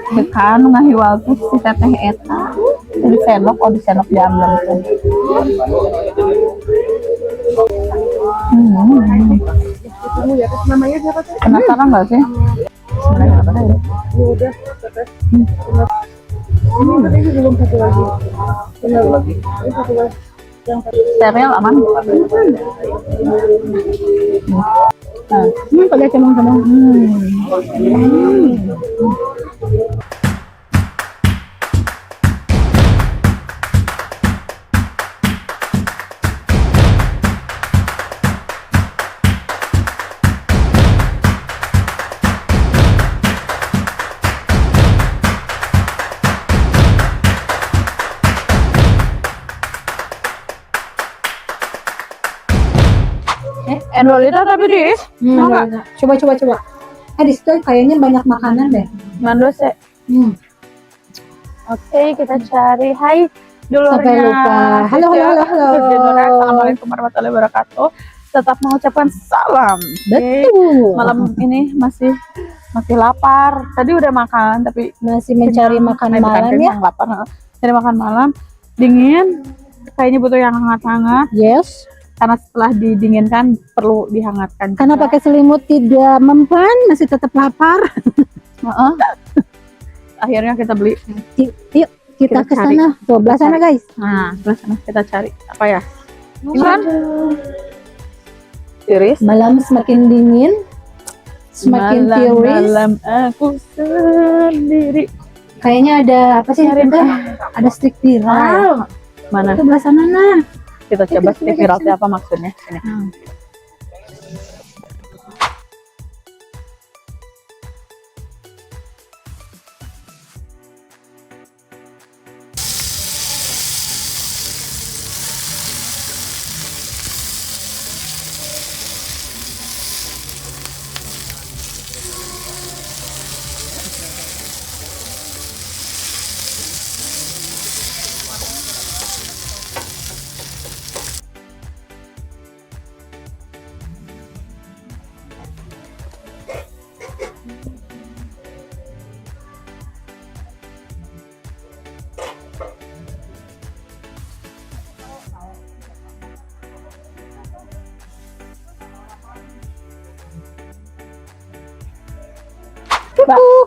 Dekan ngahiwal tuh si teteh eta di senok di senok diambil kan. Namanya siapa tuh? Penasaran nggak sih? Sebenarnya apa ya? Udah, teteh. Ini katanya belum satu lagi. Satu lagi. Ini satu lagi. Yang satu. Steril aman? Pakai cemong-cemong. Endolita tapi di Coba. Di situ kayaknya banyak makanan deh. Mandos ya. Oke, kita cari. Hai dulurnya. Sampai lupa. Halo. Assalamualaikum warahmatullahi wabarakatuh. Tetap mengucapkan salam. Betul. Malam ini masih lapar. Tadi udah makan tapi Masih mencari makan malam ya. Lapar. Cari makan malam. Dingin. Kayaknya butuh yang hangat-hangat. Yes. Karena setelah didinginkan perlu dihangatkan. Karena pakai selimut tidak mempan, masih tetap lapar. Akhirnya kita beli. Yuk kita ke sana. Tuh, belah sana guys. Nah, sebelah sana kita cari apa ya? Ini kan tiris. Malam semakin dingin, semakin tiris. Malam aku sendiri. Kayaknya ada apa sih? Ada stick viral. Mana? Itu belah sana nah. Kita coba stick viral itu apa maksudnya? Ini.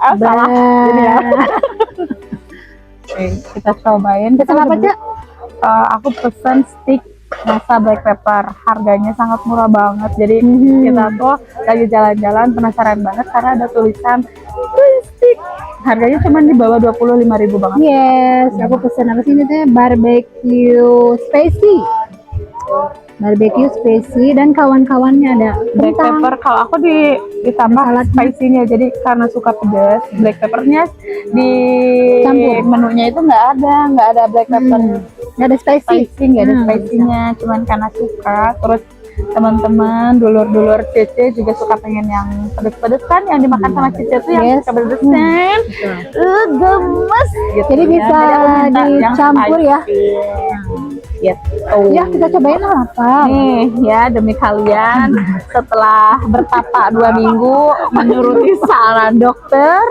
Salah. Jadi ya. Oke, kita cobain. Pesan apa aja? Aku pesen stick rasa black pepper. Harganya sangat murah banget. Jadi kita tuh lagi jalan-jalan penasaran banget karena ada tulisan stick. Harganya cuma di bawah 25.000 banget. Yes, aku pesen apa sih ini teh? Barbecue spicy. Barbecue spicy dan kawan-kawannya ada Black pepper. Kalau aku ditambah spicy-nya, jadi karena suka pedas, black peppernya di campur. Menunya itu nggak ada black pepper. Nggak ada spicy. Nggak ada spicy-nya, cuman karena suka. Terus teman-teman, dulur-dulur Cece juga suka pengen yang pedes-pedes kan, yang dimakan sama Cece tuh yang suka pedes kan, gemes gitu. Jadi bisa dicampur ya. Gitu. Ya kita cobain apa? Nih ya, demi kalian setelah bertapa 2 minggu menuruti saran dokter,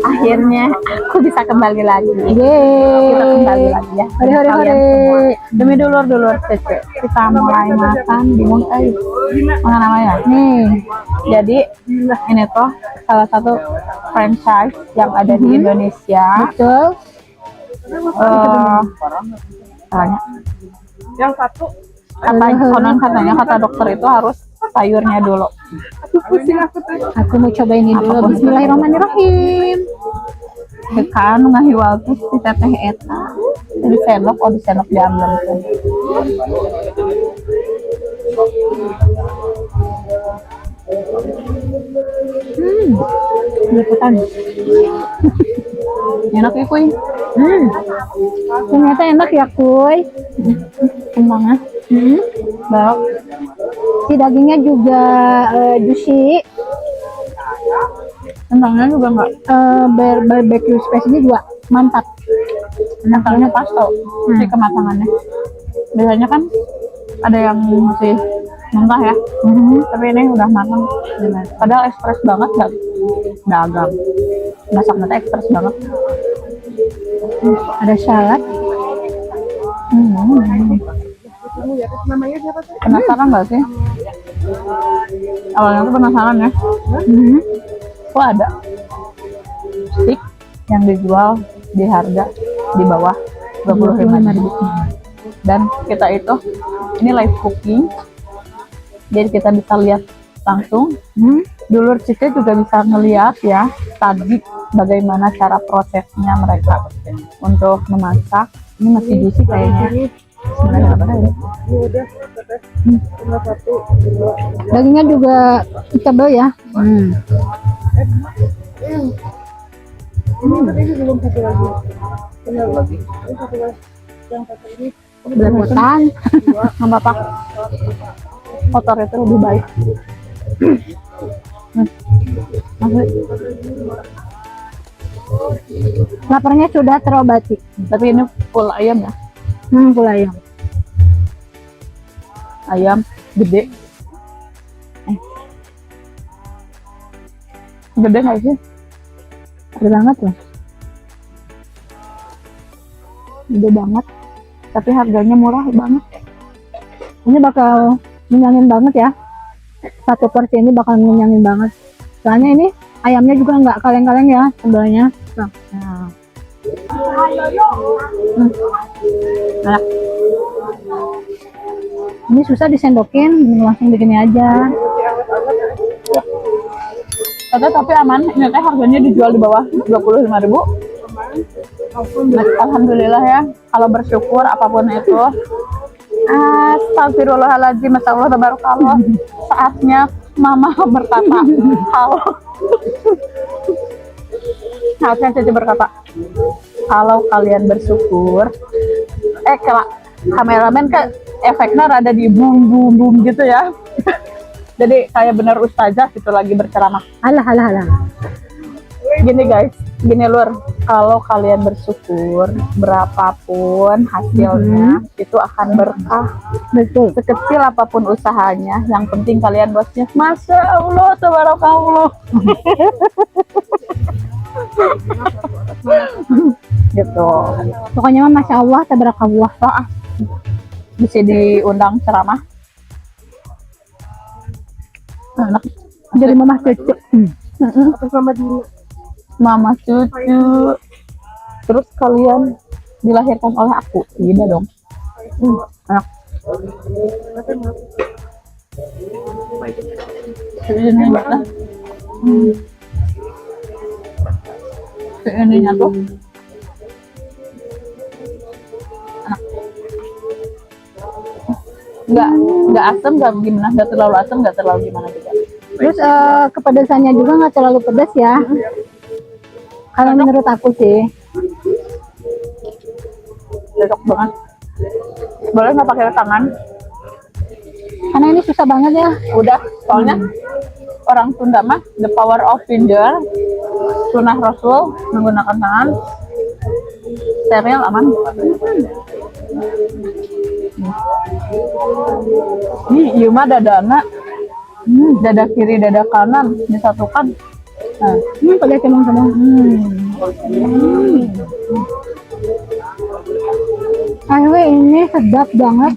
akhirnya aku bisa kembali lagi. Kita kembali lagi ya. Hore. Demi dulur-dulur Cece, kita mulai makan bingung mana namanya. Nih, jadi ini tuh salah satu franchise yang ada di Indonesia. Betul. Yang satu katanya kata dokter itu harus sayurnya dulu. Aku mau coba ini dulu. Bismillahirrahmanirrahim. Dekan ngahiwal tuh si teteh eta di senok diambil kan. Liputan. Enak ya kuy. Ternyata enak ya kuy. Banget. Bau. Si dagingnya juga juicy. Kentangnya juga enggak Barbecue spice-nya juga mantap. kentangnya pas tau si kematangannya. Biasanya kan ada yang masih mentah ya, tapi ini udah matang. Padahal ekspres banget dagang. masaknya teh ekstras banget. Ada salad. Penasaran nggak sih? Awalnya tuh penasaran ya. Kok ada stick yang dijual di harga di bawah 25.000. Dan kita itu ini live cooking, jadi kita bisa lihat langsung. Dulur Cice juga bisa ngeliat ya tadi bagaimana cara prosesnya mereka untuk memasak. Ini masih juicy kayaknya. Sebenarnya apa ya? Dagingnya juga tebal ya. Belepotan. Nggak apa-apa. Kotor itu lebih baik. Masih. Laparnya sudah terobati. Tapi ini full ayam ya. Full ayam. Ayam gede. Gede nggak sih? Gede banget loh. Gede banget. Tapi harganya murah banget. Ini bakal menyenangin banget ya. Satu porsi ini bakal menyenangin banget. Soalnya ini ayamnya juga nggak kaleng-kaleng ya sebenarnya. Nah. Enak. Ini susah disendokin, langsung begini aja. Tapi aman. Ini teh harganya dijual di bawah 25.000. Alhamdulillah ya. Kalau bersyukur apapun itu. Astagfirullahaladzim, masya Allah, tabarakallah. Saatnya mama berkata, halo. Saatnya Cici berkata, kalau kalian bersyukur, kameramen kan efeknya rada di boom boom boom gitu ya. Jadi kayak bener ustazah gitu lagi berceramah. Alah. Gini guys, gini lur, kalau kalian bersyukur berapapun hasilnya itu akan berkah. Betul. Sekecil apapun usahanya, yang penting kalian bosnya masya Allah, tabarakallah. Gitu. Pokoknya mah masya Allah, tabarakallah. Bisa diundang ceramah. Enak. Jadi mama cucu. Mama cucu. Terus kalian dilahirkan oleh aku? Tidak dong. Enak. Ininya tuh nggak asam, nggak gimana, nggak terlalu asam, nggak terlalu gimana juga. Terus kepedasannya juga nggak terlalu pedas ya. Kalau menurut aku sih Cocok banget. Boleh nggak pakai tangan? karena ini susah banget ya. Udah, soalnya orang Sunda mah the power of finger, sunnah Rasul menggunakan tangan, steril, aman. Nih, ieu mah dadana, dada kiri, dada kanan disatukan. Nah, Pakai cemong-cemong. Anyway, ini sedap banget.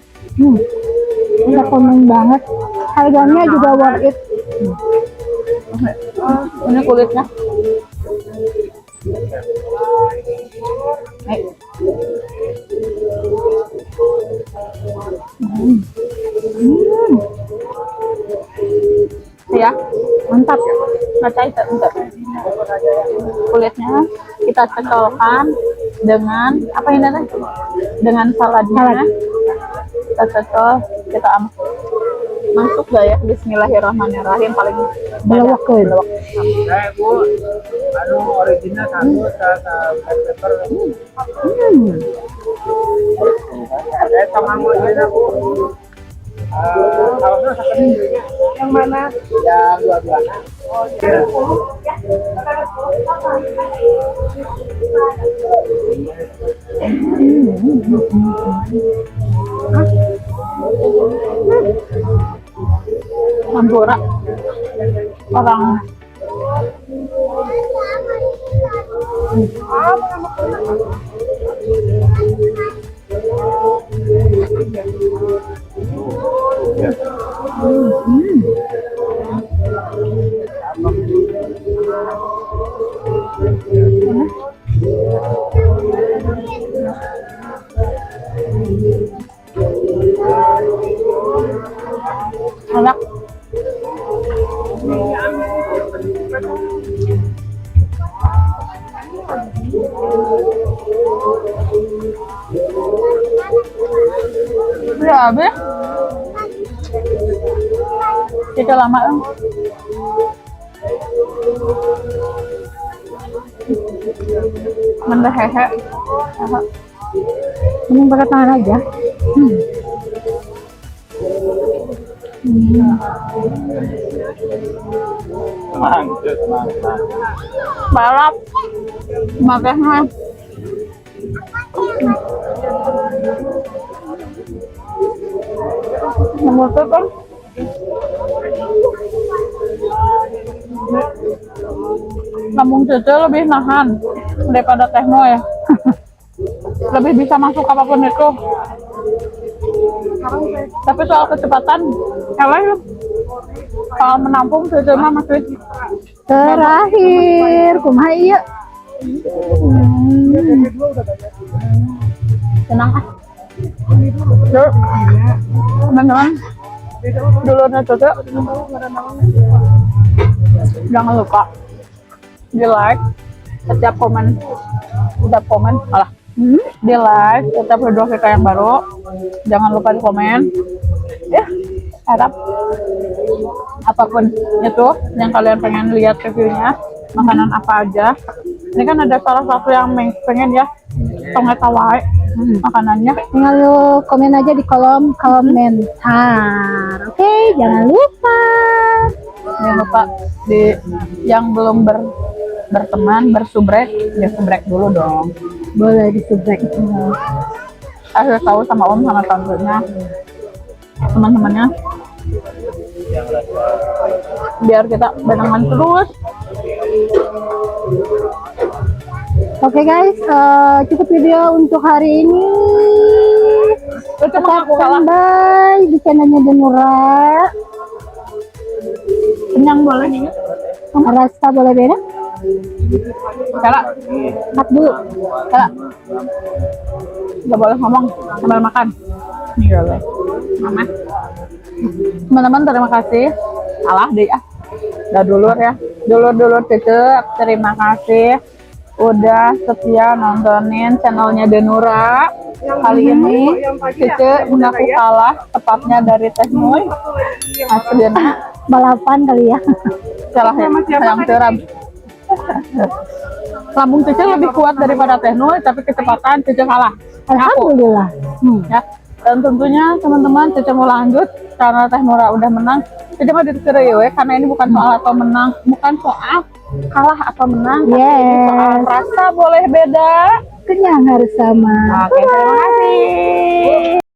Rekomen banget. Harganya juga worth it. ini kulitnya. Ya, mantap. Baca itu enggak. Kulitnya kita cocolkan dengan apa ini teh? Dengan saladnya. Kita cocol, kita masuk gak ya? Bismillahirrahmanirrahim, paling Belawak ke. Bu, anu original satu black pepper. Ada tamang aja Bu. Kalau sekarang yang mana? Yang dua-duanya. Oh, iya. Sampura orang Enak. Udah habis. Kita lama kan? Mendah hehe. Ini pakai tangan aja. Balap. Makanya. Nomor itu kan? Lambung Cece lebih nahan daripada Tehno ya. Lebih bisa masuk apapun itu. Tapi soal kecepatan, eleh. Soal menampung Cece mah masih Terakhir, kumaha iya. tenang ah. Yuk, teman-teman, dulunya Cece. Jangan lupa di like setiap komen, di like setiap video kita yang baru. Jangan lupa di komen ya, harap apapun itu yang kalian pengen lihat reviewnya, makanan apa aja. Ini kan ada salah satu yang pengen ya tonget tawai makanannya. Tinggal lu komen aja di kolom komentar. Oke, jangan lupa. Jangan lupa di yang belum berteman bersubrek, ya subrek dulu dong. Boleh disubrek. Kasih tahu sama om sama tantenya, teman-temannya, biar kita barengan terus. Oke guys, cukup video untuk hari ini. Itu mah aku kalah. Bye di channelnya Denura. Kenyang boleh nih. Rasa boleh beda? Kala, Mak dulu. kala. Gak boleh ngomong sambil makan. Iya boleh. Mama. Teman-teman terima kasih. Salah deh ya. Udah dulur ya. Dulur Cece, terima kasih udah setia nontonin channelnya Denura. Kali ini Cece mengaku kalah, tepatnya dari Teh Nuy. Aslinya Balapan kali ya. salah ya, sayang teram. Lambung Cece lebih kuat daripada Teh Nuy, tapi kecepatan Cece kalah. Alhamdulillah. Ya. Dan tentunya teman-teman Cece mau lanjut karena Teh Nura udah menang. Cece mau diterima karena ini bukan soal atau menang, bukan soal kalah atau menang, tapi ini soal rasa boleh beda. Kenyang harus sama. Oke, terima kasih.